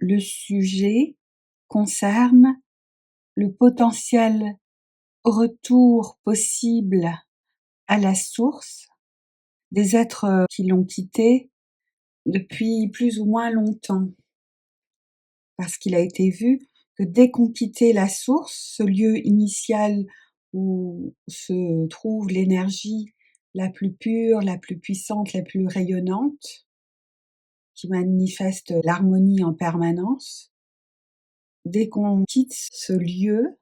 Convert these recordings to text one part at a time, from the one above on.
Le sujet concerne le potentiel retour possible à la source des êtres qui l'ont quitté depuis plus ou moins longtemps. Parce qu'il a été vu que dès qu'on quittait la source, ce lieu initial où se trouve l'énergie la plus pure, la plus puissante, la plus rayonnante, qui manifeste l'harmonie en permanence, dès qu'on quitte ce lieu,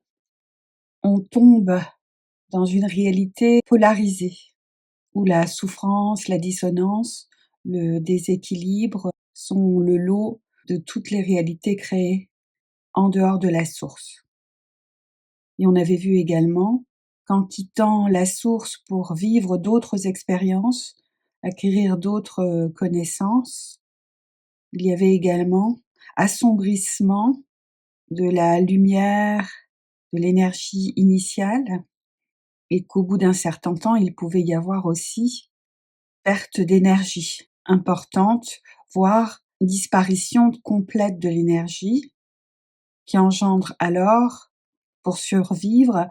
on tombe dans une réalité polarisée, où la souffrance, la dissonance, le déséquilibre sont le lot de toutes les réalités créées en dehors de la source. Et on avait vu également qu'en quittant la source pour vivre d'autres expériences, acquérir d'autres connaissances, il y avait également assombrissement de la lumière, de l'énergie initiale, et qu'au bout d'un certain temps, il pouvait y avoir aussi perte d'énergie importante, voire disparition complète de l'énergie, qui engendre alors, pour survivre,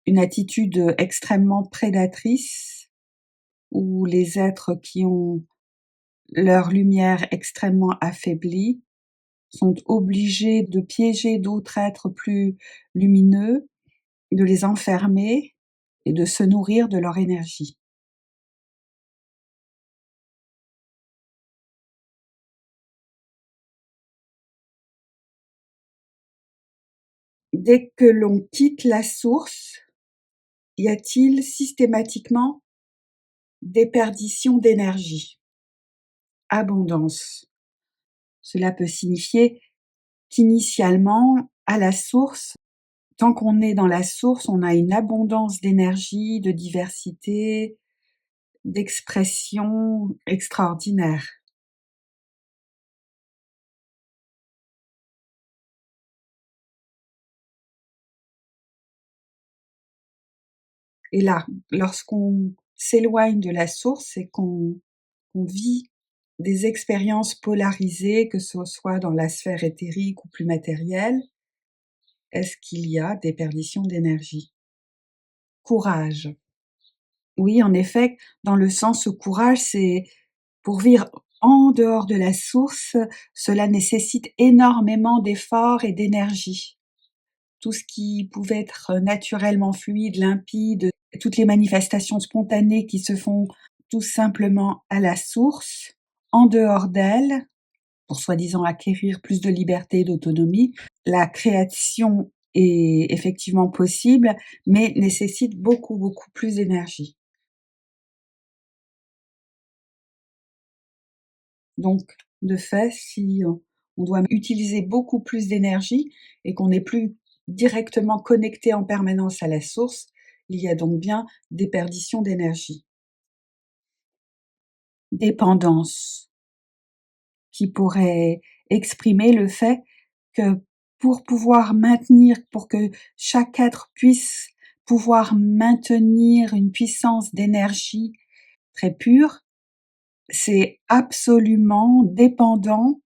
une attitude extrêmement prédatrice, où les êtres qui ont leur lumière extrêmement affaiblie sont obligés de piéger d'autres êtres plus lumineux, de les enfermer et de se nourrir de leur énergie. Dès que l'on quitte la source, y a-t-il systématiquement déperdition d'énergie? Abondance. Cela peut signifier qu'initialement, à la source, tant qu'on est dans la source, on a une abondance d'énergie, de diversité, d'expression extraordinaire. Et là, lorsqu'on s'éloigne de la source et qu'on vit des expériences polarisées, que ce soit dans la sphère éthérique ou plus matérielle, est-ce qu'il y a déperdition d'énergie? Courage. Oui, en effet, dans le sens où courage, c'est pour vivre en dehors de la source, cela nécessite énormément d'efforts et d'énergie. Tout ce qui pouvait être naturellement fluide, limpide, toutes les manifestations spontanées qui se font tout simplement à la source, en dehors d'elle, pour soi-disant acquérir plus de liberté et d'autonomie, la création est effectivement possible, mais nécessite beaucoup, beaucoup plus d'énergie. Donc, de fait, si on doit utiliser beaucoup plus d'énergie et qu'on n'est plus directement connecté en permanence à la source, il y a donc bien déperdition d'énergie. Dépendance, qui pourrait exprimer le fait que pour que chaque être puisse pouvoir maintenir une puissance d'énergie très pure, c'est absolument dépendant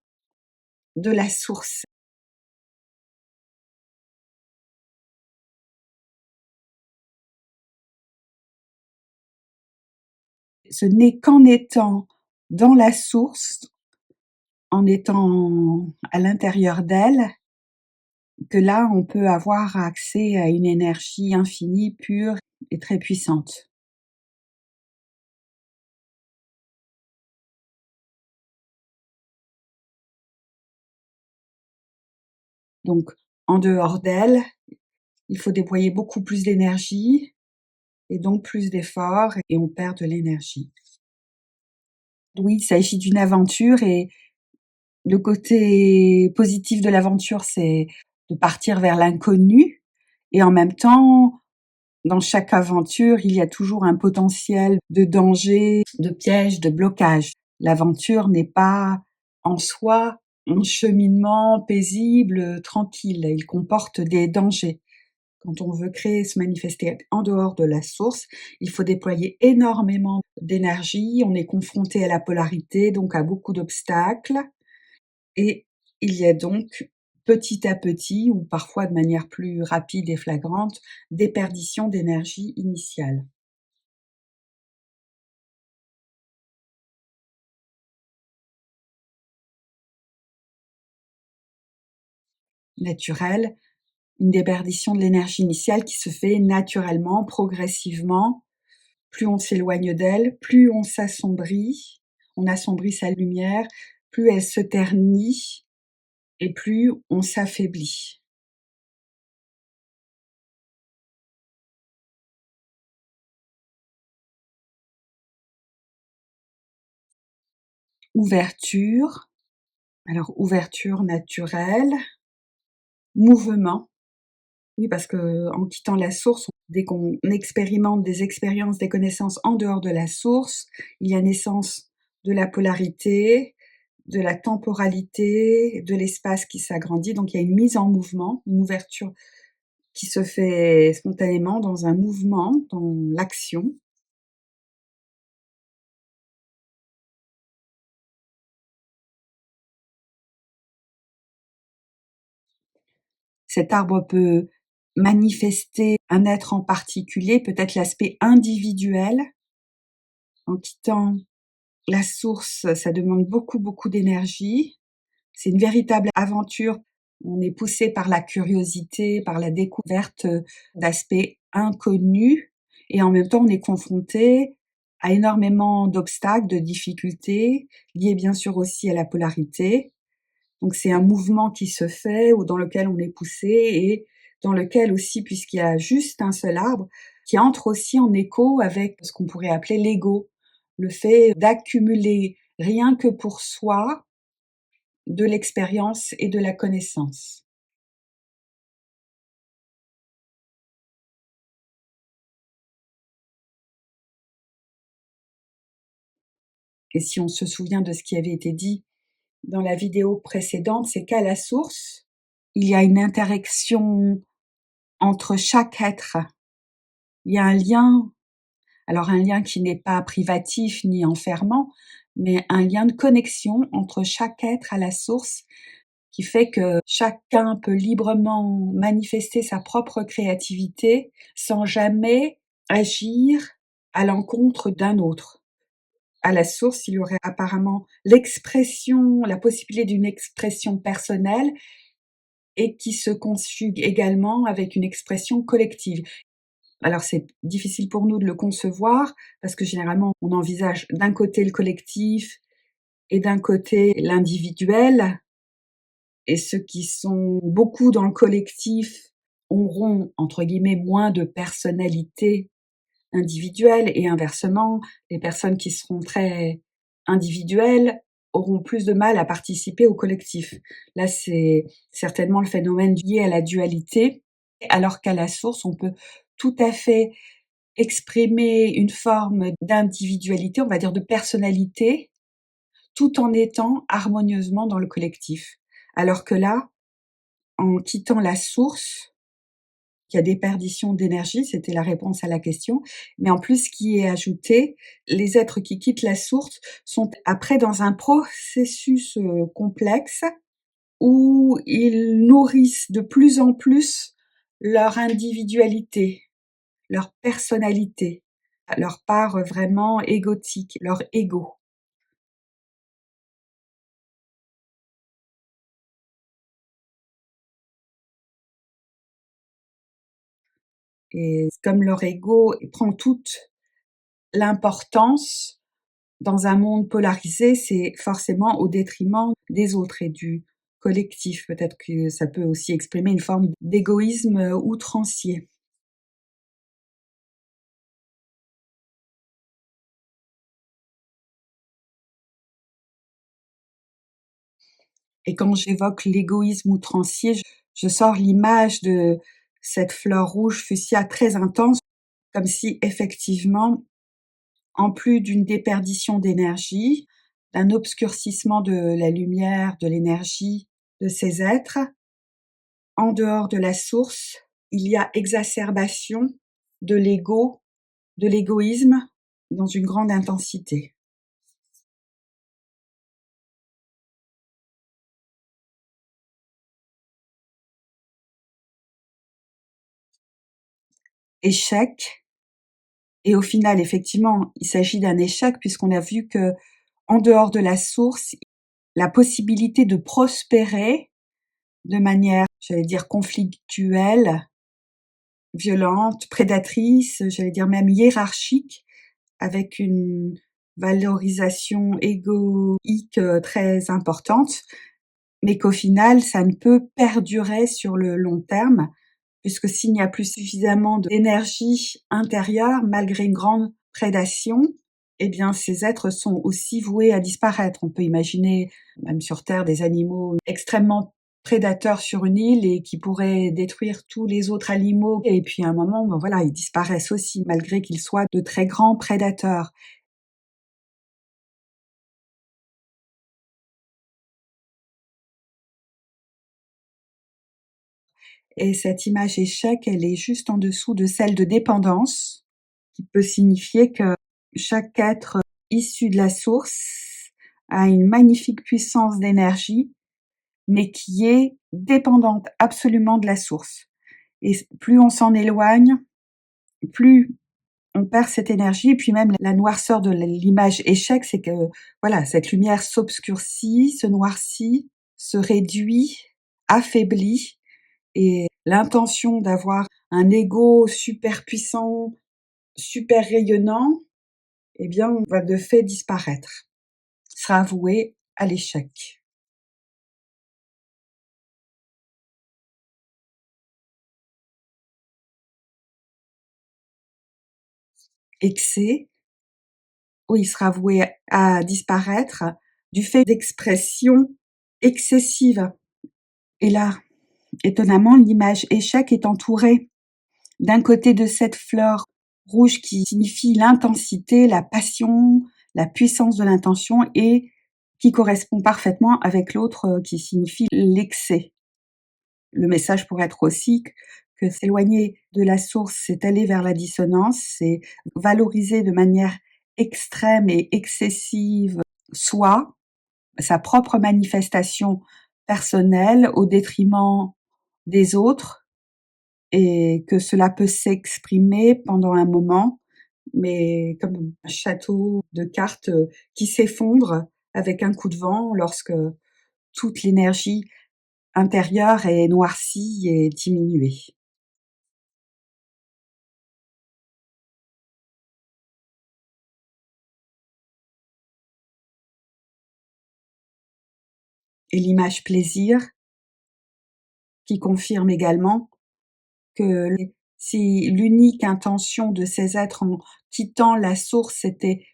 de la source. Ce n'est qu'en étant dans la source, en étant à l'intérieur d'elle, que là, on peut avoir accès à une énergie infinie, pure et très puissante. Donc, en dehors d'elle, il faut déployer beaucoup plus d'énergie et donc plus d'efforts et on perd de l'énergie. Oui, il s'agit d'une aventure et le côté positif de l'aventure, c'est de partir vers l'inconnu et en même temps, dans chaque aventure, il y a toujours un potentiel de danger, de piège, de blocage. L'aventure n'est pas en soi un cheminement paisible, tranquille. Il comporte des dangers. Quand on veut créer, se manifester en dehors de la source, il faut déployer énormément d'énergie. On est confronté à la polarité, donc à beaucoup d'obstacles. Et il y a donc petit à petit, ou parfois de manière plus rapide et flagrante, déperdition d'énergie initiale. Naturelle, une déperdition de l'énergie initiale qui se fait naturellement, progressivement. Plus on s'éloigne d'elle, plus on assombrit sa lumière, plus elle se ternit et plus on s'affaiblit. Ouverture, alors ouverture naturelle, mouvement. Oui, parce qu'en quittant la source, dès qu'on expérimente des expériences, des connaissances en dehors de la source, il y a naissance de la polarité, de la temporalité, de l'espace qui s'agrandit. Donc il y a une mise en mouvement, une ouverture qui se fait spontanément dans un mouvement, dans l'action. Cet arbre peut manifester un être en particulier, peut-être l'aspect individuel. En quittant la source, ça demande beaucoup, beaucoup d'énergie. C'est une véritable aventure. On est poussé par la curiosité, par la découverte d'aspects inconnus et en même temps on est confronté à énormément d'obstacles, de difficultés, liées bien sûr aussi à la polarité. Donc c'est un mouvement qui se fait ou dans lequel on est poussé et dans lequel aussi, puisqu'il y a juste un seul arbre, qui entre aussi en écho avec ce qu'on pourrait appeler l'ego, le fait d'accumuler rien que pour soi de l'expérience et de la connaissance. Et si on se souvient de ce qui avait été dit dans la vidéo précédente, c'est qu'à la source, il y a une interaction entre chaque être. Il y a un lien, alors un lien qui n'est pas privatif ni enfermant, mais un lien de connexion entre chaque être à la source qui fait que chacun peut librement manifester sa propre créativité sans jamais agir à l'encontre d'un autre. À la source, il y aurait apparemment l'expression, la possibilité d'une expression personnelle et qui se conjugue également avec une expression collective. Alors c'est difficile pour nous de le concevoir parce que généralement on envisage d'un côté le collectif et d'un côté l'individuel, et ceux qui sont beaucoup dans le collectif auront entre guillemets moins de personnalité individuelle et inversement, les personnes qui seront très individuelles auront plus de mal à participer au collectif. Là, c'est certainement le phénomène lié à la dualité, alors qu'à la source, on peut tout à fait exprimer une forme d'individualité, on va dire de personnalité, tout en étant harmonieusement dans le collectif. Alors que là, en quittant la source, il y a déperdition d'énergie, c'était la réponse à la question, mais en plus, ce qui est ajouté, les êtres qui quittent la source sont après dans un processus complexe où ils nourrissent de plus en plus leur individualité, leur personnalité, leur part vraiment égotique, leur ego. Et comme leur ego prend toute l'importance dans un monde polarisé, c'est forcément au détriment des autres et du collectif. Peut-être que ça peut aussi exprimer une forme d'égoïsme outrancier. Et quand j'évoque l'égoïsme outrancier, je sors l'image de cette fleur rouge fuchsia très intense, comme si effectivement, en plus d'une déperdition d'énergie, d'un obscurcissement de la lumière, de l'énergie de ces êtres, en dehors de la source, il y a exacerbation de l'ego, de l'égoïsme dans une grande intensité. échec. Et au final, effectivement, il s'agit d'un échec puisqu'on a vu que, en dehors de la source, la possibilité de prospérer de manière, j'allais dire, conflictuelle, violente, prédatrice, j'allais dire même hiérarchique, avec une valorisation égoïque très importante, mais qu'au final, ça ne peut perdurer sur le long terme, puisque s'il n'y a plus suffisamment d'énergie intérieure, malgré une grande prédation, eh bien, ces êtres sont aussi voués à disparaître. On peut imaginer, même sur Terre, des animaux extrêmement prédateurs sur une île et qui pourraient détruire tous les autres animaux. Et puis, à un moment, ben voilà, ils disparaissent aussi, malgré qu'ils soient de très grands prédateurs. Et cette image échec, elle est juste en dessous de celle de dépendance, qui peut signifier que chaque être issu de la source a une magnifique puissance d'énergie, mais qui est dépendante absolument de la source. Et plus on s'en éloigne, plus on perd cette énergie. Et puis même la noirceur de l'image échec, c'est que voilà, cette lumière s'obscurcit, se noircit, se réduit, affaiblit. Et l'intention d'avoir un ego super puissant, super rayonnant, eh bien, va de fait disparaître, sera voué à l'échec. Excès, oui, il sera voué à disparaître du fait d'expressions excessives. Et là, étonnamment, l'image échec est entourée d'un côté de cette fleur rouge qui signifie l'intensité, la passion, la puissance de l'intention et qui correspond parfaitement avec l'autre qui signifie l'excès. Le message pourrait être aussi que s'éloigner de la source, c'est aller vers la dissonance, c'est valoriser de manière extrême et excessive soi, sa propre manifestation personnelle au détriment des autres et que cela peut s'exprimer pendant un moment, mais comme un château de cartes qui s'effondre avec un coup de vent lorsque toute l'énergie intérieure est noircie et diminuée. Et l'image plaisir qui confirme également que si l'unique intention de ces êtres en quittant la source était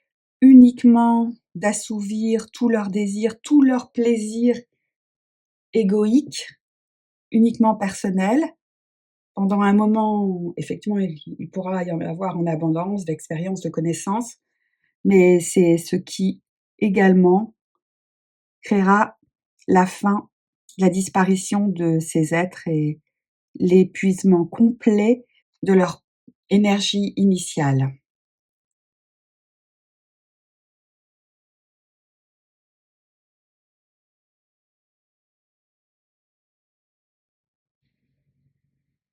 uniquement d'assouvir tous leurs désirs, tous leurs plaisirs égoïques, uniquement personnels, pendant un moment, effectivement, il pourra y en avoir en abondance d'expériences, de connaissances, mais c'est ce qui également créera la fin, la disparition de ces êtres et l'épuisement complet de leur énergie initiale.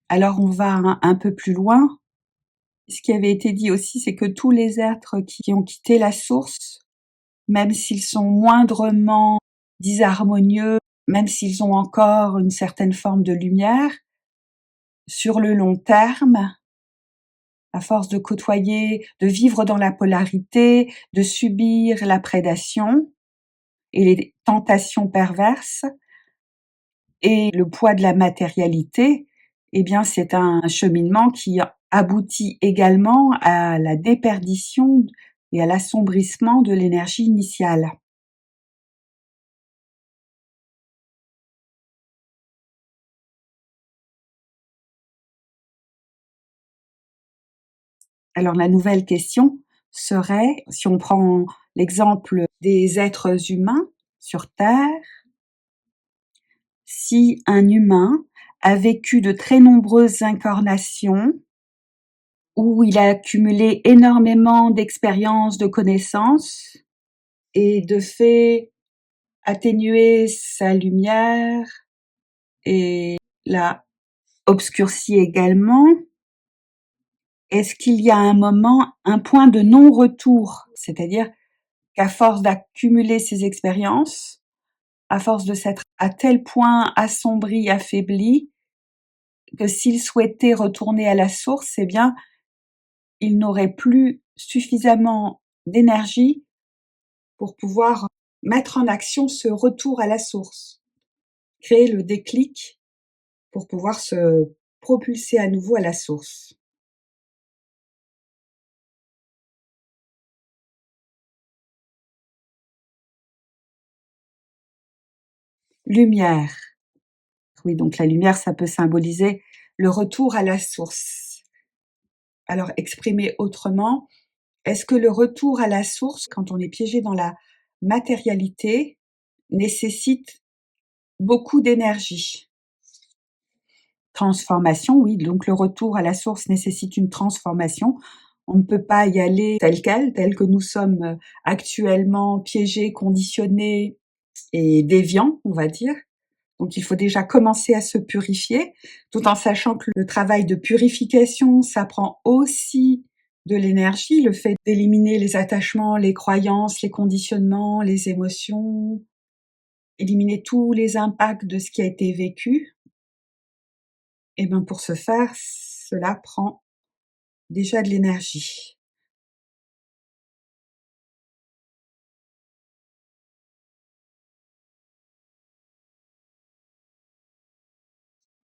Alors on va un peu plus loin. Ce qui avait été dit aussi, c'est que tous les êtres qui ont quitté la source, même s'ils sont moindrement disharmonieux, même s'ils ont encore une certaine forme de lumière, sur le long terme, à force de côtoyer, de vivre dans la polarité, de subir la prédation et les tentations perverses et le poids de la matérialité, eh bien c'est un cheminement qui aboutit également à la déperdition et à l'assombrissement de l'énergie initiale. Alors la nouvelle question serait, si on prend l'exemple des êtres humains sur Terre, si un humain a vécu de très nombreuses incarnations, où il a accumulé énormément d'expériences, de connaissances, et de fait atténué sa lumière et l'a obscurci également, Est-ce qu'il y a un moment, un point de non-retour? C'est-à-dire qu'à force d'accumuler ces expériences, à force de s'être à tel point assombri, affaibli, que s'il souhaitait retourner à la source, eh bien, il n'aurait plus suffisamment d'énergie pour pouvoir mettre en action ce retour à la source, créer le déclic pour pouvoir se propulser à nouveau à la source. Lumière. Oui, donc la lumière, ça peut symboliser le retour à la source. Alors, exprimé autrement, est-ce que le retour à la source, quand on est piégé dans la matérialité, nécessite beaucoup d'énergie? Transformation, oui, donc le retour à la source nécessite une transformation. On ne peut pas y aller tel quel, tel que nous sommes actuellement piégés, conditionnés et déviants, on va dire. Donc il faut déjà commencer à se purifier, tout en sachant que le travail de purification, ça prend aussi de l'énergie, le fait d'éliminer les attachements, les croyances, les conditionnements, les émotions, éliminer tous les impacts de ce qui a été vécu. Et bien pour ce faire, cela prend déjà de l'énergie.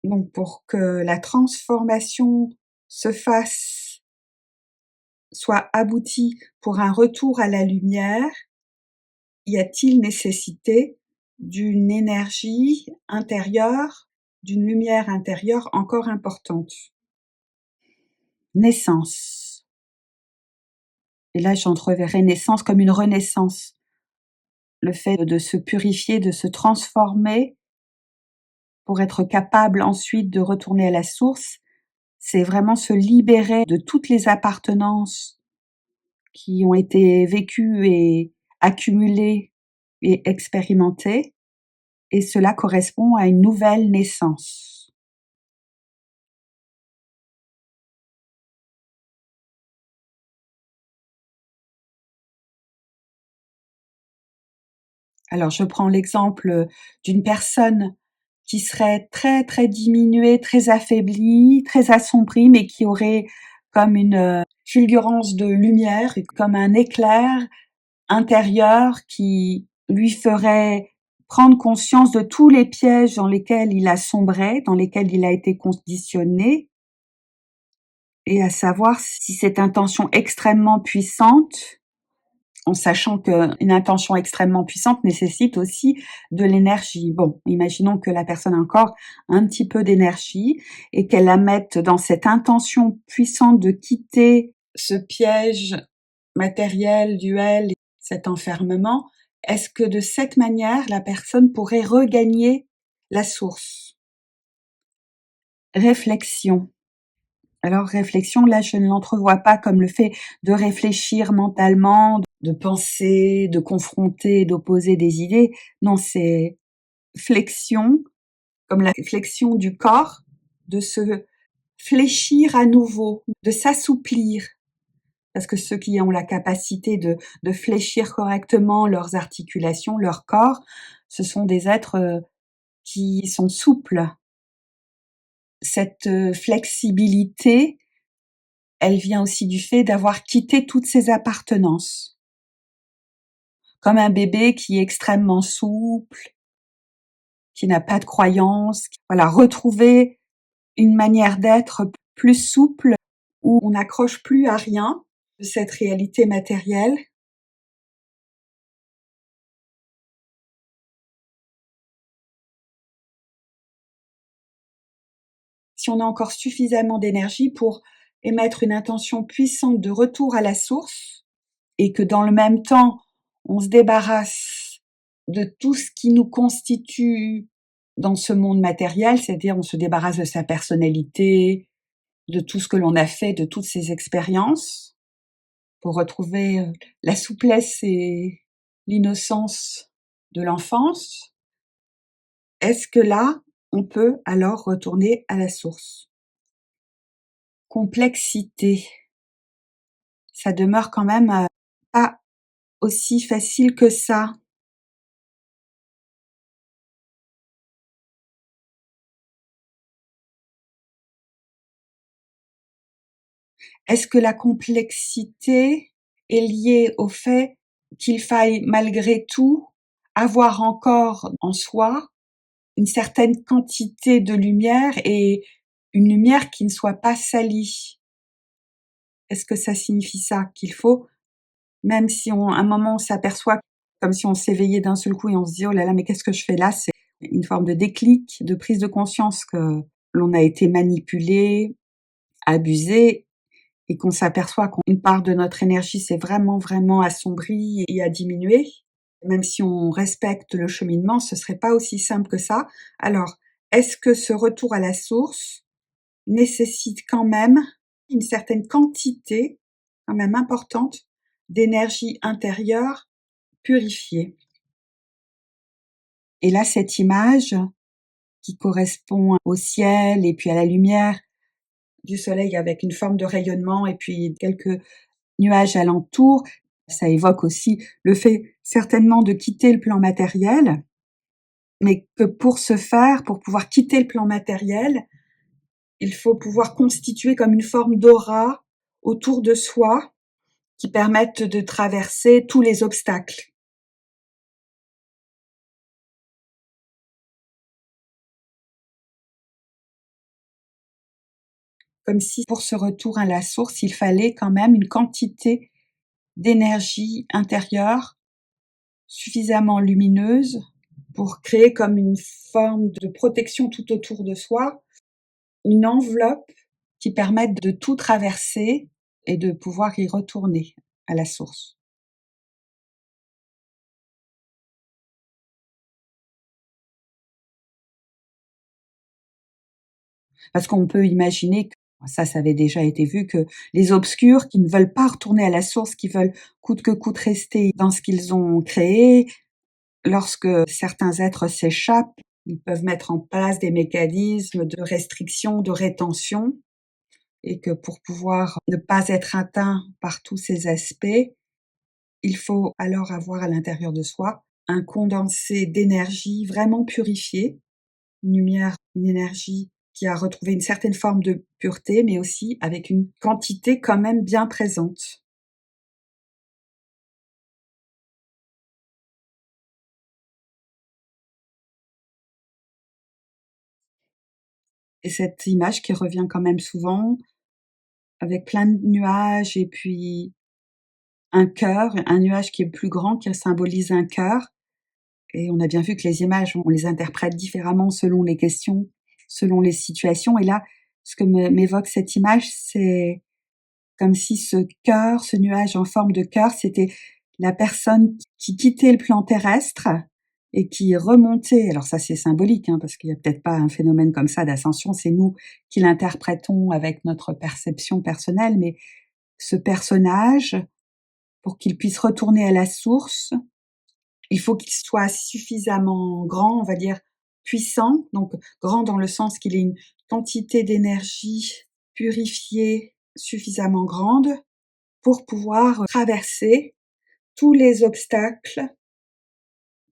Donc pour que la transformation se fasse, soit aboutie pour un retour à la lumière, y a-t-il nécessité d'une énergie intérieure, d'une lumière intérieure encore importante? Naissance. Et là, j'entreverrai naissance comme une renaissance. Le fait de se purifier, de se transformer pour être capable ensuite de retourner à la source, c'est vraiment se libérer de toutes les appartenances qui ont été vécues et accumulées et expérimentées, et cela correspond à une nouvelle naissance. Alors je prends l'exemple d'une personne qui serait très très diminuée, très affaiblie, très assombrie, mais qui aurait comme une fulgurance de lumière, comme un éclair intérieur qui lui ferait prendre conscience de tous les pièges dans lesquels il a sombré, dans lesquels il a été conditionné, et à savoir si cette intention extrêmement puissante, en sachant qu'une intention extrêmement puissante nécessite aussi de l'énergie. Bon, imaginons que la personne a encore un petit peu d'énergie et qu'elle la mette dans cette intention puissante de quitter ce piège matériel, duel, cet enfermement. Est-ce que de cette manière, la personne pourrait regagner la source? Réflexion. Alors réflexion, là, je ne l'entrevois pas comme le fait de réfléchir mentalement, de penser, de confronter, d'opposer des idées. Non, c'est flexion, comme la flexion du corps, de se fléchir à nouveau, de s'assouplir. Parce que ceux qui ont la capacité de fléchir correctement leurs articulations, leur corps, ce sont des êtres qui sont souples. Cette flexibilité, elle vient aussi du fait d'avoir quitté toutes ses appartenances. Comme un bébé qui est extrêmement souple, qui n'a pas de croyances. Voilà, retrouver une manière d'être plus souple, où on n'accroche plus à rien de cette réalité matérielle. Si on a encore suffisamment d'énergie pour émettre une intention puissante de retour à la source, et que dans le même temps, on se débarrasse de tout ce qui nous constitue dans ce monde matériel, c'est-à-dire on se débarrasse de sa personnalité, de tout ce que l'on a fait, de toutes ses expériences, pour retrouver la souplesse et l'innocence de l'enfance. Est-ce que là, on peut alors retourner à la source? complexité. Ça demeure quand même, pas aussi facile que ça. Est-ce que la complexité est liée au fait qu'il faille malgré tout avoir encore en soi une certaine quantité de lumière et une lumière qui ne soit pas salie? Est-ce que ça signifie ça? Qu'il faut, même si un moment on s'aperçoit comme si on s'éveillait d'un seul coup et on se dit: «Oh là là, mais qu'est-ce que je fais là?» C'est une forme de déclic, de prise de conscience que l'on a été manipulé, abusé et qu'on s'aperçoit qu'une part de notre énergie s'est vraiment, vraiment assombrie et a diminué. Même si on respecte le cheminement, ce serait pas aussi simple que ça. Alors, est-ce que ce retour à la source nécessite quand même une certaine quantité, quand même importante, d'énergie intérieure purifiée? Et là, cette image qui correspond au ciel et puis à la lumière du soleil avec une forme de rayonnement et puis quelques nuages alentour, ça évoque aussi le fait certainement de quitter le plan matériel, mais que pour ce faire, pour pouvoir quitter le plan matériel, il faut pouvoir constituer comme une forme d'aura autour de soi qui permette de traverser tous les obstacles. Comme si pour ce retour à la source, il fallait quand même une quantité d'énergie intérieure suffisamment lumineuse pour créer comme une forme de protection tout autour de soi, une enveloppe qui permette de tout traverser et de pouvoir y retourner à la source. Parce qu'on peut imaginer que ça avait déjà été vu, que les obscurs qui ne veulent pas retourner à la source, qui veulent coûte que coûte rester dans ce qu'ils ont créé, lorsque certains êtres s'échappent, ils peuvent mettre en place des mécanismes de restriction, de rétention, et que pour pouvoir ne pas être atteint par tous ces aspects, il faut alors avoir à l'intérieur de soi un condensé d'énergie vraiment purifié, une lumière, une énergie qui a retrouvé une certaine forme de pureté, mais aussi avec une quantité quand même bien présente. Et cette image qui revient quand même souvent, avec plein de nuages et puis un cœur, un nuage qui est plus grand, qui symbolise un cœur. Et on a bien vu que les images, on les interprète différemment selon les questions, selon les situations. Et là, ce que m'évoque cette image, c'est comme si ce cœur, ce nuage en forme de cœur, c'était la personne qui quittait le plan terrestre et qui remontait. Alors ça, c'est symbolique, hein, parce qu'il y a peut-être pas un phénomène comme ça d'ascension, c'est nous qui l'interprétons avec notre perception personnelle, mais ce personnage, pour qu'il puisse retourner à la source, il faut qu'il soit suffisamment grand, on va dire puissant, donc grand dans le sens qu'il ait une quantité d'énergie purifiée suffisamment grande pour pouvoir traverser tous les obstacles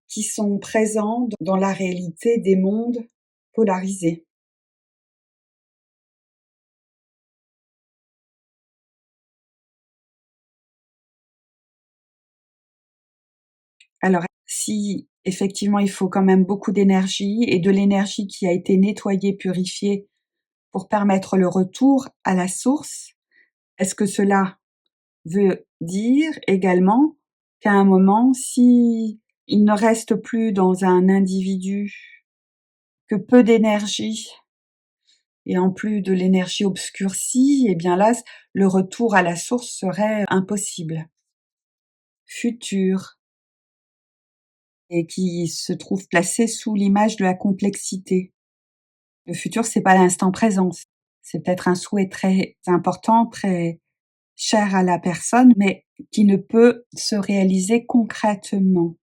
qui sont présents dans la réalité des mondes polarisés. Alors, si effectivement il faut quand même beaucoup d'énergie et de l'énergie qui a été nettoyée, purifiée pour permettre le retour à la source, est-ce que cela veut dire également qu'à un moment, si il ne reste plus dans un individu que peu d'énergie et en plus de l'énergie obscurcie, eh bien là, le retour à la source serait impossible. Futur, et qui se trouve placé sous l'image de la complexité. Le futur, c'est pas l'instant présent. C'est peut-être un souhait très important, très cher à la personne, mais qui ne peut se réaliser concrètement.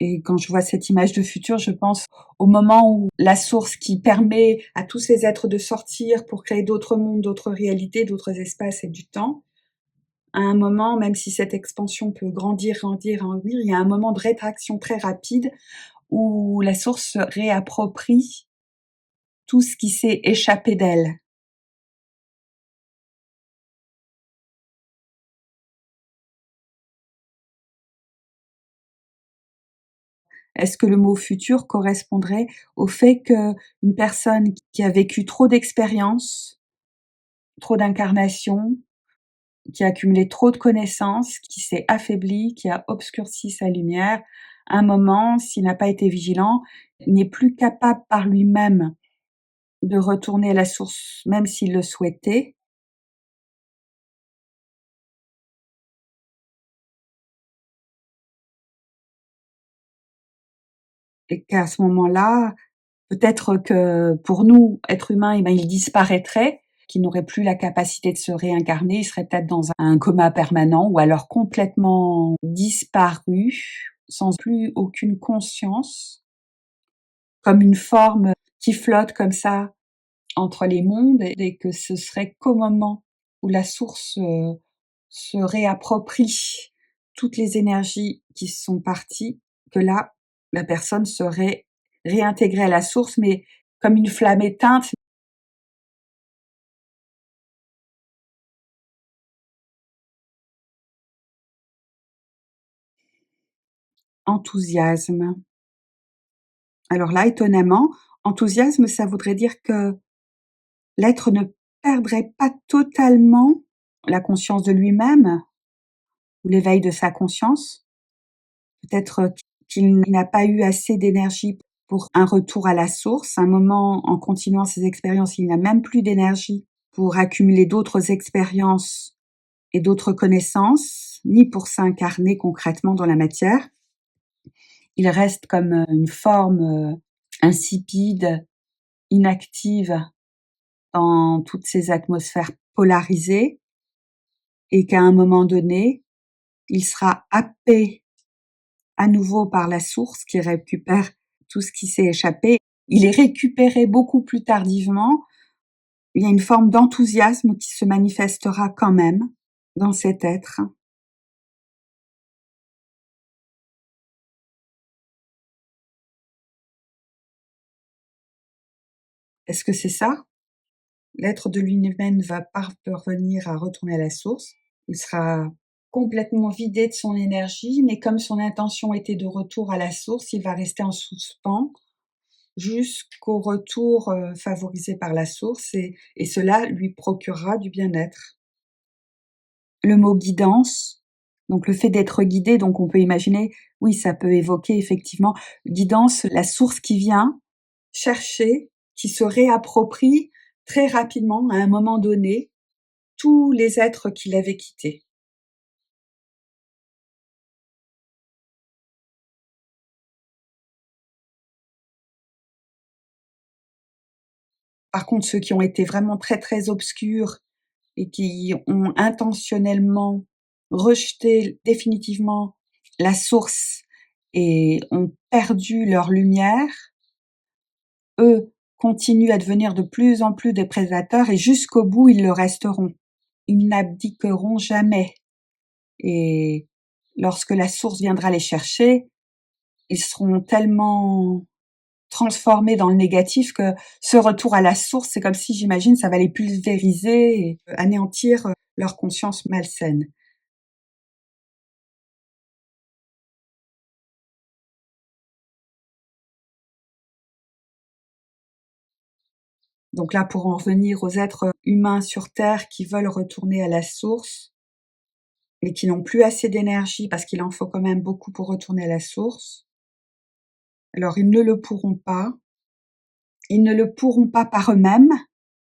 Et quand je vois cette image de futur, je pense au moment où la source qui permet à tous ces êtres de sortir pour créer d'autres mondes, d'autres réalités, d'autres espaces et du temps, à un moment, même si cette expansion peut grandir, grandir, grandir, il y a un moment de rétraction très rapide où la source se réapproprie tout ce qui s'est échappé d'elle. Est-ce que le mot futur correspondrait au fait qu'une personne qui a vécu trop d'expériences, trop d'incarnations, qui a accumulé trop de connaissances, qui s'est affaibli, qui a obscurci sa lumière, à un moment, s'il n'a pas été vigilant, n'est plus capable par lui-même de retourner à la source, même s'il le souhaitait, et qu'à ce moment-là, peut-être que pour nous, êtres humains, eh ben, il disparaîtrait, qu'il n'aurait plus la capacité de se réincarner, il serait peut-être dans un coma permanent ou alors complètement disparu, sans plus aucune conscience, comme une forme qui flotte comme ça entre les mondes, et que ce serait qu'au moment où la source se réapproprie toutes les énergies qui sont parties, que là, la personne serait réintégrée à la source, mais comme une flamme éteinte. Enthousiasme. Alors là, étonnamment, enthousiasme, ça voudrait dire que l'être ne perdrait pas totalement la conscience de lui-même ou l'éveil de sa conscience. Peut-être qu'il n'a pas eu assez d'énergie pour un retour à la source. Un moment, en continuant ses expériences, il n'a même plus d'énergie pour accumuler d'autres expériences et d'autres connaissances, ni pour s'incarner concrètement dans la matière. Il reste comme une forme insipide, inactive dans toutes ces atmosphères polarisées, et qu'à un moment donné, il sera happé à nouveau par la source qui récupère tout ce qui s'est échappé. Il est récupéré beaucoup plus tardivement. Il y a une forme d'enthousiasme qui se manifestera quand même dans cet être. Est-ce que c'est ça? L'être de lui-même va parvenir à retourner à la source. Il sera complètement vidé de son énergie, mais comme son intention était de retour à la source, il va rester en suspens jusqu'au retour favorisé par la source, et cela lui procurera du bien-être. Le mot guidance, donc le fait d'être guidé, donc on peut imaginer, oui, ça peut évoquer effectivement guidance, la source qui vient chercher, qui se réapproprie très rapidement, à un moment donné, tous les êtres qui l'avaient quitté. Par contre, ceux qui ont été vraiment très, très obscurs et qui ont intentionnellement rejeté définitivement la source et ont perdu leur lumière, eux continuent à devenir de plus en plus des prédateurs, et jusqu'au bout, ils le resteront. Ils n'abdiqueront jamais. Et lorsque la source viendra les chercher, ils seront tellement transformés dans le négatif que ce retour à la source, c'est comme si, j'imagine, ça va les pulvériser et anéantir leur conscience malsaine. Donc là, pour en revenir aux êtres humains sur Terre qui veulent retourner à la source, mais qui n'ont plus assez d'énergie parce qu'il en faut quand même beaucoup pour retourner à la source, alors ils ne le pourront pas. Ils ne le pourront pas par eux-mêmes,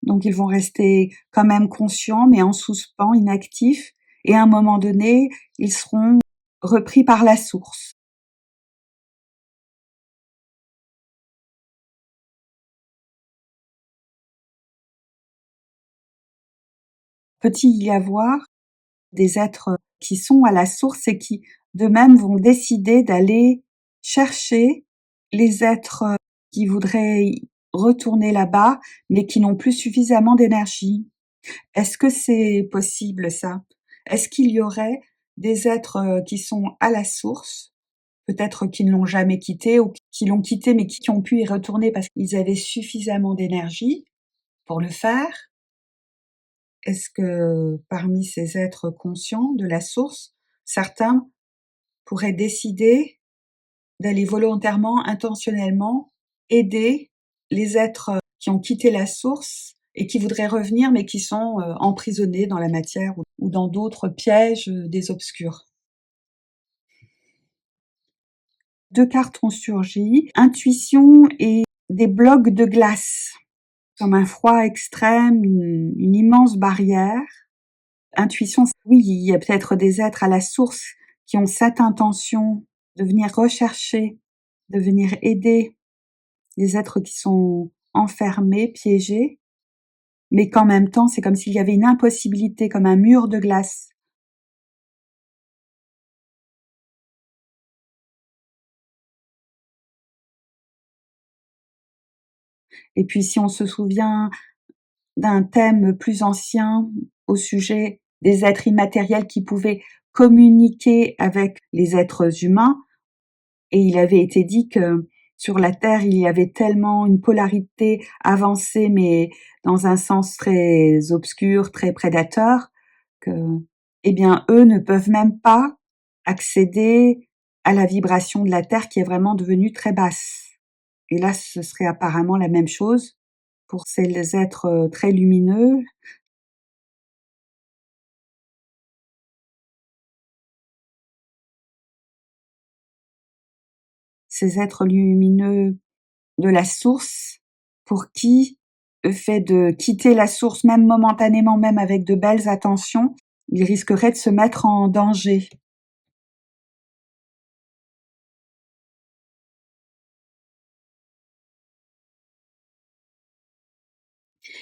donc ils vont rester quand même conscients, mais en suspens, inactifs, et à un moment donné, ils seront repris par la source. Peut-il y avoir des êtres qui sont à la source et qui, d'eux-mêmes, vont décider d'aller chercher les êtres qui voudraient retourner là-bas, mais qui n'ont plus suffisamment d'énergie. Est-ce que c'est possible ça? Est-ce qu'il y aurait des êtres qui sont à la source, peut-être qui ne l'ont jamais quitté ou qui l'ont quitté mais qui ont pu y retourner parce qu'ils avaient suffisamment d'énergie pour le faire? Est-ce que parmi ces êtres conscients de la source, certains pourraient décider d'aller volontairement, intentionnellement aider les êtres qui ont quitté la source et qui voudraient revenir mais qui sont emprisonnés dans la matière ou dans d'autres pièges des obscurs? Deux cartes ont surgi, intuition et des blocs de glace, comme un froid extrême, une immense barrière. Intuition, oui, il y a peut-être des êtres à la source qui ont cette intention de venir rechercher, de venir aider les êtres qui sont enfermés, piégés, mais qu'en même temps, c'est comme s'il y avait une impossibilité, comme un mur de glace. Et puis si on se souvient d'un thème plus ancien au sujet des êtres immatériels qui pouvaient communiquer avec les êtres humains, et il avait été dit que sur la Terre, il y avait tellement une polarité avancée, mais dans un sens très obscur, très prédateur, que, eh bien, eux ne peuvent même pas accéder à la vibration de la Terre qui est vraiment devenue très basse. Et là, ce serait apparemment la même chose pour ces êtres très lumineux. Ces êtres lumineux de la source, pour qui le fait de quitter la source, même momentanément, même avec de belles attentions, ils risqueraient de se mettre en danger.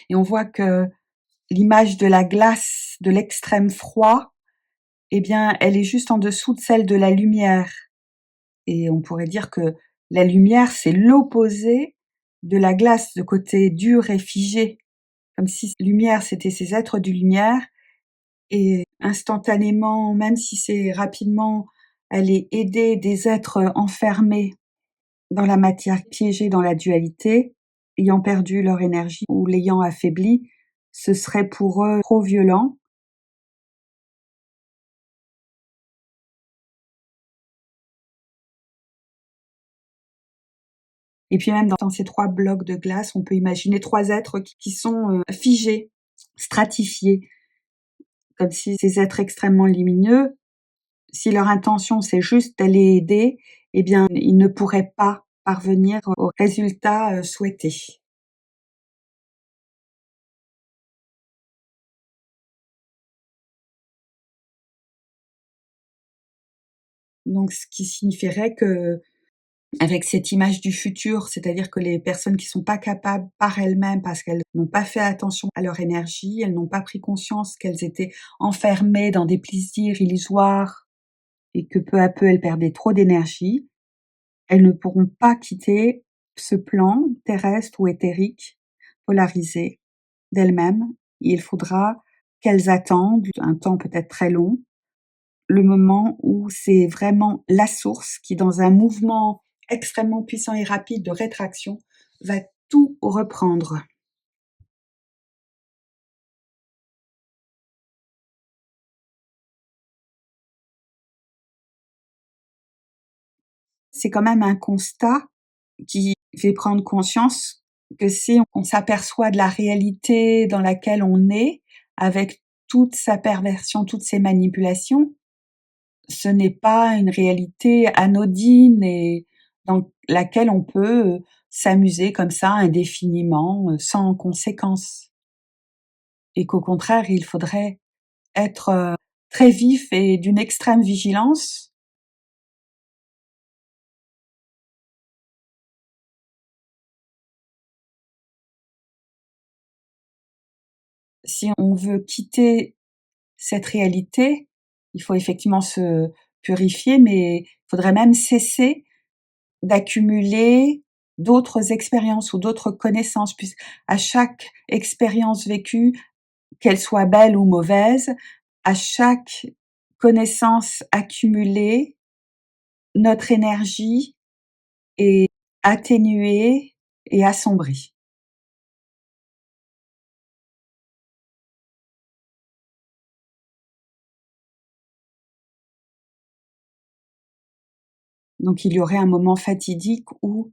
Et on voit que l'image de la glace, de l'extrême froid, eh bien, elle est juste en dessous de celle de la lumière. Et on pourrait dire que la lumière, c'est l'opposé de la glace, le côté dur et figé. Comme si lumière, c'était ces êtres de lumière, et instantanément, même si c'est rapidement, aller aider des êtres enfermés dans la matière, piégés dans la dualité, ayant perdu leur énergie ou l'ayant affaiblie, ce serait pour eux trop violent. Et puis même dans ces 3 blocs de glace, on peut imaginer 3 êtres qui sont figés, stratifiés, comme si ces êtres extrêmement lumineux, si leur intention c'est juste d'aller aider, eh bien ils ne pourraient pas parvenir au résultat souhaité. Donc ce qui signifierait que, avec cette image du futur, c'est-à-dire que les personnes qui sont pas capables par elles-mêmes, parce qu'elles n'ont pas fait attention à leur énergie, elles n'ont pas pris conscience qu'elles étaient enfermées dans des plaisirs illusoires et que peu à peu elles perdaient trop d'énergie, elles ne pourront pas quitter ce plan terrestre ou éthérique polarisé d'elles-mêmes. Il faudra qu'elles attendent un temps peut-être très long, le moment où c'est vraiment la source qui, dans un mouvement extrêmement puissant et rapide de rétraction, va tout reprendre. C'est quand même un constat qui fait prendre conscience que si on s'aperçoit de la réalité dans laquelle on est, avec toute sa perversion, toutes ses manipulations, ce n'est pas une réalité anodine et dans laquelle on peut s'amuser comme ça indéfiniment, sans conséquence. Et qu'au contraire, il faudrait être très vif et d'une extrême vigilance si on veut quitter cette réalité. Il faut effectivement se purifier, mais il faudrait même cesser d'accumuler d'autres expériences ou d'autres connaissances, à chaque expérience vécue, qu'elle soit belle ou mauvaise, à chaque connaissance accumulée, notre énergie est atténuée et assombrie. Donc il y aurait un moment fatidique où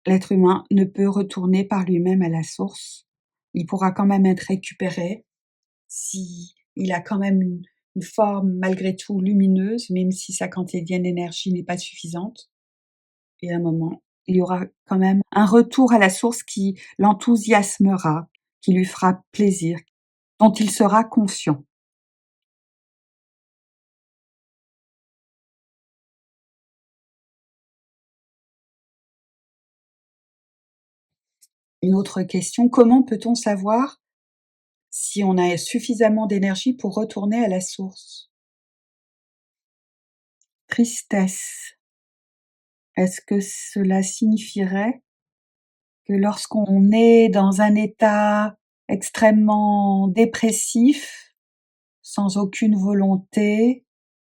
l'être humain ne peut retourner par lui-même à la source. Il pourra quand même être récupéré si il a quand même une forme malgré tout lumineuse, même si sa quantité d'énergie n'est pas suffisante. Et à un moment, il y aura quand même un retour à la source qui l'enthousiasmera, qui lui fera plaisir, dont il sera conscient. Une autre question, comment peut-on savoir si on a suffisamment d'énergie pour retourner à la source? Tristesse. Est-ce que cela signifierait que lorsqu'on est dans un état extrêmement dépressif, sans aucune volonté,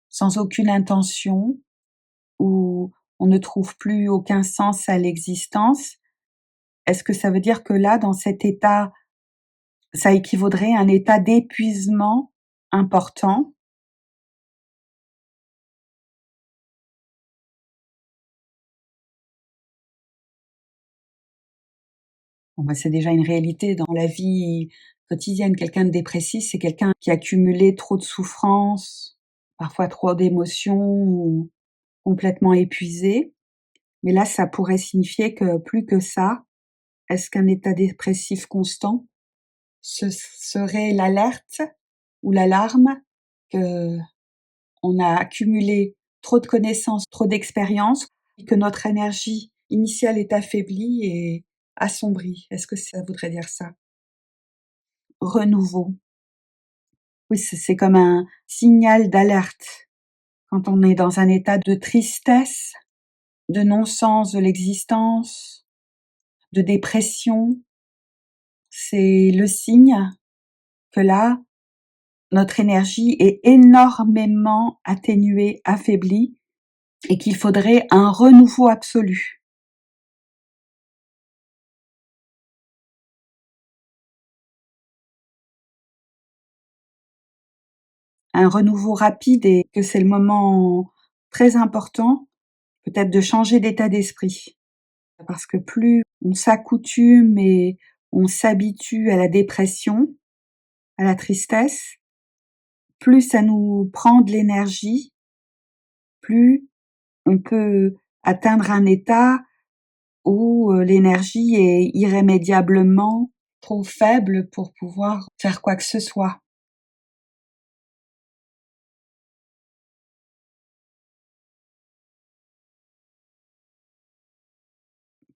sans aucune intention, où on ne trouve plus aucun sens à l'existence, est-ce que ça veut dire que là, dans cet état, ça équivaudrait à un état d'épuisement important? Bon, bah, c'est déjà une réalité dans la vie quotidienne. Quelqu'un de dépressif, c'est quelqu'un qui a accumulé trop de souffrances, parfois trop d'émotions ou complètement épuisé. Mais là, ça pourrait signifier que plus que ça, est-ce qu'un état dépressif constant, ce serait l'alerte ou l'alarme que on a accumulé trop de connaissances, trop d'expériences, et que notre énergie initiale est affaiblie et assombrie? Est-ce que ça voudrait dire ça? Renouveau. Oui, c'est comme un signal d'alerte. Quand on est dans un état de tristesse, de non-sens de l'existence, de dépression, c'est le signe que là, notre énergie est énormément atténuée, affaiblie, et qu'il faudrait un renouveau absolu. Un renouveau rapide et que c'est le moment très important, peut-être de changer d'état d'esprit. Parce que plus on s'accoutume et on s'habitue à la dépression, à la tristesse, plus ça nous prend de l'énergie, plus on peut atteindre un état où l'énergie est irrémédiablement trop faible pour pouvoir faire quoi que ce soit.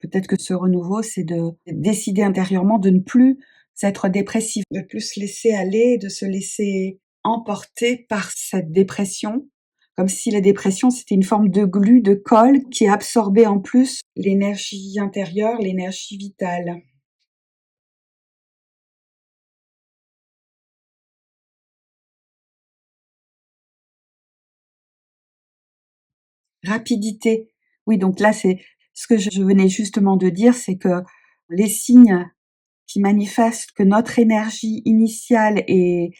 Peut-être que ce renouveau, c'est de décider intérieurement de ne plus être dépressif, de plus se laisser aller, de se laisser emporter par cette dépression, comme si la dépression, c'était une forme de glu, de colle qui absorbait en plus l'énergie intérieure, l'énergie vitale. Rapidité. Oui, donc là, c'est ce que je venais justement de dire, c'est que les signes qui manifestent que notre énergie initiale est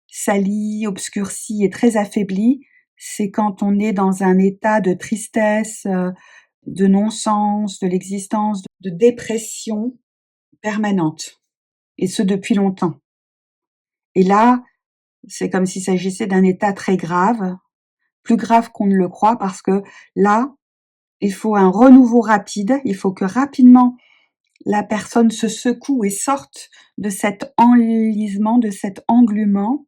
salie, obscurcie et très affaiblie, c'est quand on est dans un état de tristesse, de non-sens de l'existence, de dépression permanente, et ce depuis longtemps. Et là, c'est comme s'il s'agissait d'un état très grave, plus grave qu'on ne le croit, parce que là, il faut un renouveau rapide, il faut que rapidement la personne se secoue et sorte de cet enlisement, de cet englument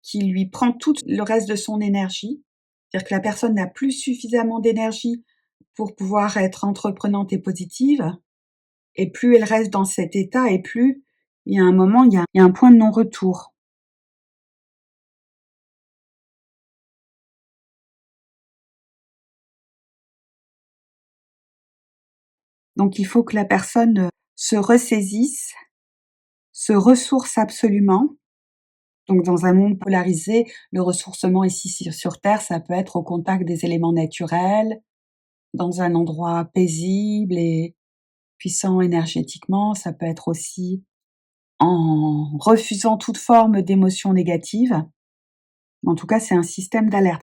qui lui prend tout le reste de son énergie. C'est-à-dire que la personne n'a plus suffisamment d'énergie pour pouvoir être entreprenante et positive, et plus elle reste dans cet état, et plus il y a un moment, il y a un point de non-retour. Donc il faut que la personne, se ressaisisse, se ressource absolument. Donc dans un monde polarisé, le ressourcement ici sur terre, ça peut être au contact des éléments naturels, dans un endroit paisible et puissant énergétiquement. Ça peut être aussi en refusant toute forme d'émotion négative. En tout cas, c'est un système d'alerte.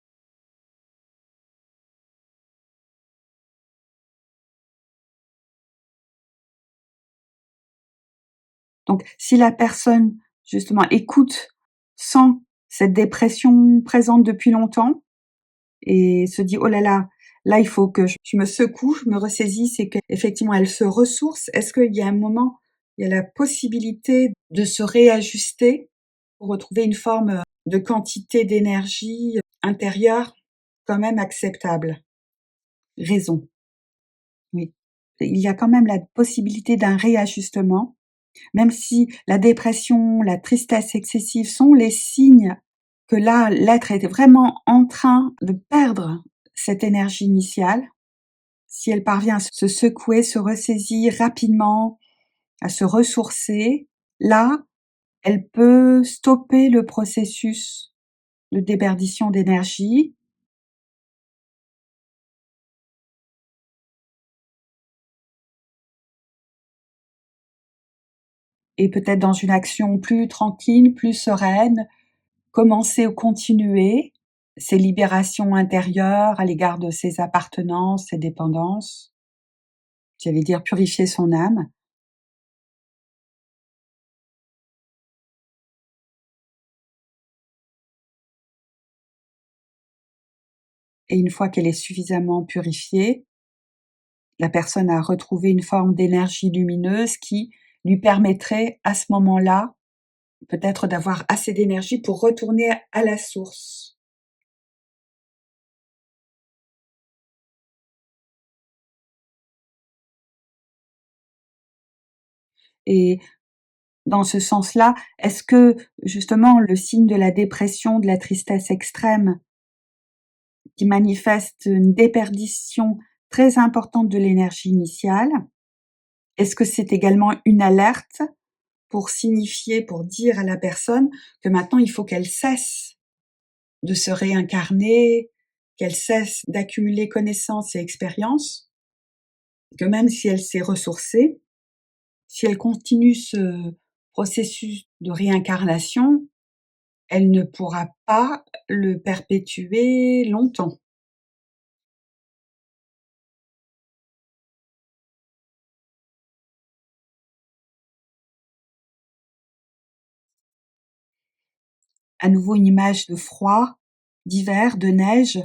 Donc si la personne, justement, écoute, sent cette dépression présente depuis longtemps et se dit: «Oh là là, là il faut que je me secoue, je me ressaisisse» et qu'effectivement elle se ressource, est-ce qu'il y a un moment, il y a la possibilité de se réajuster pour retrouver une forme, de quantité d'énergie intérieure quand même acceptable? Raison, oui. Il y a quand même la possibilité d'un réajustement, même si la dépression, la tristesse excessive sont les signes que là, l'être est vraiment en train de perdre cette énergie initiale. Si elle parvient à se secouer, se ressaisir rapidement, à se ressourcer, là, elle peut stopper le processus de déperdition d'énergie et peut-être dans une action plus tranquille, plus sereine, commencer ou continuer ses libérations intérieures à l'égard de ses appartenances, ses dépendances. J'allais dire purifier son âme. Et une fois qu'elle est suffisamment purifiée, la personne a retrouvé une forme d'énergie lumineuse qui lui permettrait à ce moment-là, peut-être d'avoir assez d'énergie pour retourner à la source. Et dans ce sens-là, est-ce que justement le signe de la dépression, de la tristesse extrême, qui manifeste une déperdition très importante de l'énergie initiale, est-ce que c'est également une alerte pour signifier, pour dire à la personne que maintenant il faut qu'elle cesse de se réincarner, qu'elle cesse d'accumuler connaissances et expériences, que même si elle s'est ressourcée, si elle continue ce processus de réincarnation, elle ne pourra pas le perpétuer longtemps. À nouveau une image de froid, d'hiver, de neige.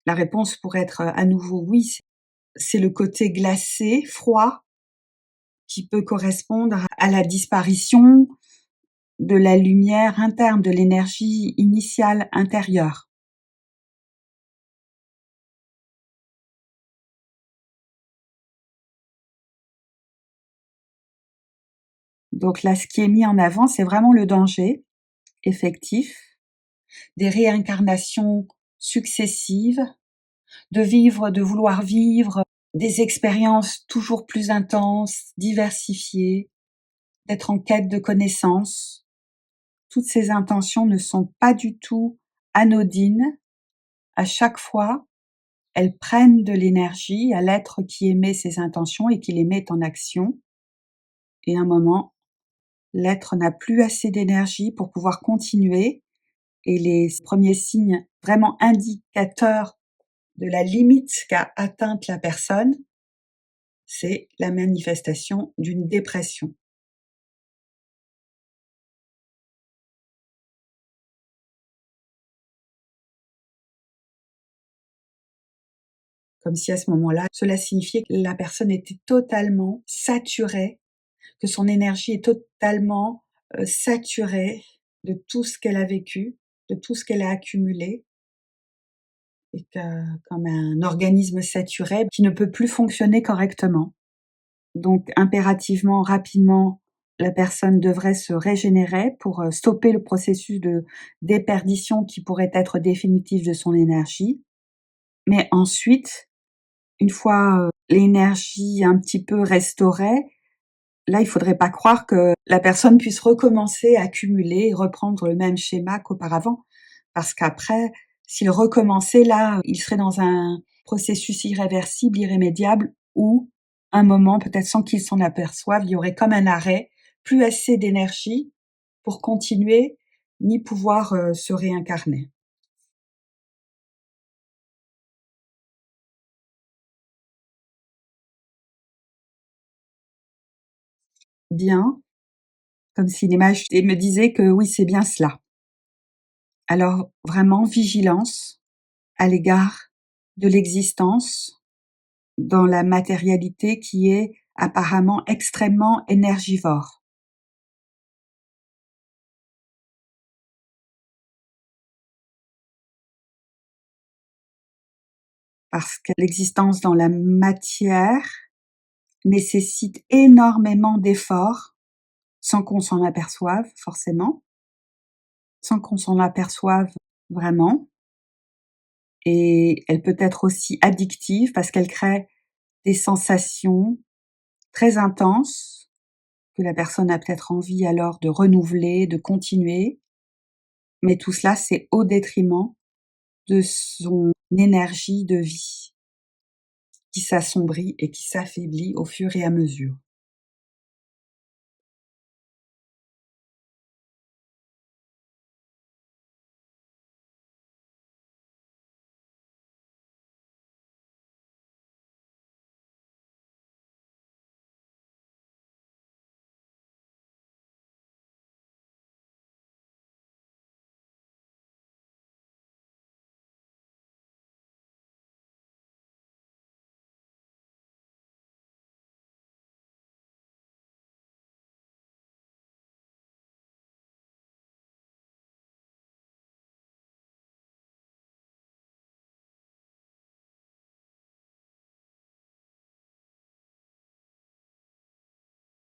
La réponse pourrait être à nouveau oui, c'est le côté glacé, froid, qui peut correspondre à la disparition de la lumière interne, de l'énergie initiale intérieure. Donc là, ce qui est mis en avant, c'est vraiment le danger effectif, des réincarnations successives, de vouloir vivre des expériences toujours plus intenses, diversifiées, d'être en quête de connaissances. Toutes ces intentions ne sont pas du tout anodines. À chaque fois, elles prennent de l'énergie à l'être qui émet ces intentions et qui les met en action. Et à un moment, l'être n'a plus assez d'énergie pour pouvoir continuer. Et les premiers signes vraiment indicateurs de la limite qu'a atteinte la personne, c'est la manifestation d'une dépression. Comme si à ce moment-là, cela signifiait que la personne était totalement saturée, que son énergie est totalement saturée de tout ce qu'elle a vécu, de tout ce qu'elle a accumulé, et que, comme un organisme saturé qui ne peut plus fonctionner correctement. Donc impérativement, rapidement, la personne devrait se régénérer pour stopper le processus de déperdition qui pourrait être définitif de son énergie. Mais ensuite, Une fois, l'énergie un petit peu restaurée, là, il faudrait pas croire que la personne puisse recommencer à cumuler et reprendre le même schéma qu'auparavant. Parce qu'après, s'il recommençait, là, il serait dans un processus irréversible, irrémédiable, où, un moment, peut-être sans qu'il s'en aperçoive, il y aurait comme un arrêt, plus assez d'énergie pour continuer, ni pouvoir, se réincarner. Bien, comme si l'image me disait que oui, c'est bien cela. Alors vraiment vigilance à l'égard de l'existence dans la matérialité qui est apparemment extrêmement énergivore. Parce que l'existence dans la matière nécessite énormément d'efforts sans qu'on s'en aperçoive forcément, sans qu'on s'en aperçoive vraiment, et elle peut être aussi addictive parce qu'elle crée des sensations très intenses que la personne a peut-être envie alors de renouveler, de continuer, mais tout cela, c'est au détriment de son énergie de vie qui s'assombrit et qui s'affaiblit au fur et à mesure.